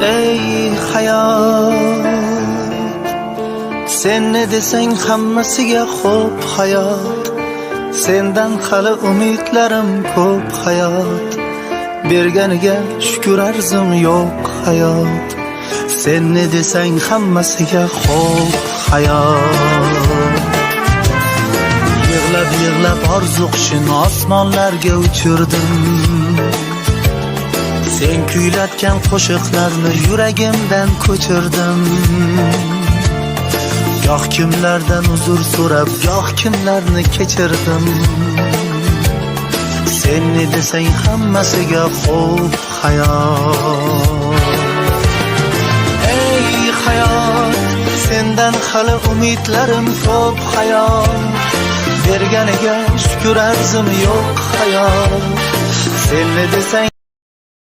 ey hayot, sen ne desang hammasiga xo'p hayot. Sendan hali umidlarim ko'p hayot, berganiga shukr arzim yo'q hayot. Sen ne desang hammasiga xo'p hayot. Yig'lab yig'lab orzu qushini osmonlarga uchirdim. Sen kuylatgan qo'shiqlarni yuragimdan ko'chirdim. Goh kimlardan uzr so'rab, goh kimlarni kechirdim. Sen ne desang hammasiga xo'p hayot. Ey hayot, sendan hali umidlarim ko'p hayot, berganiga shukr arzim yo'q hayot. Sen ne desang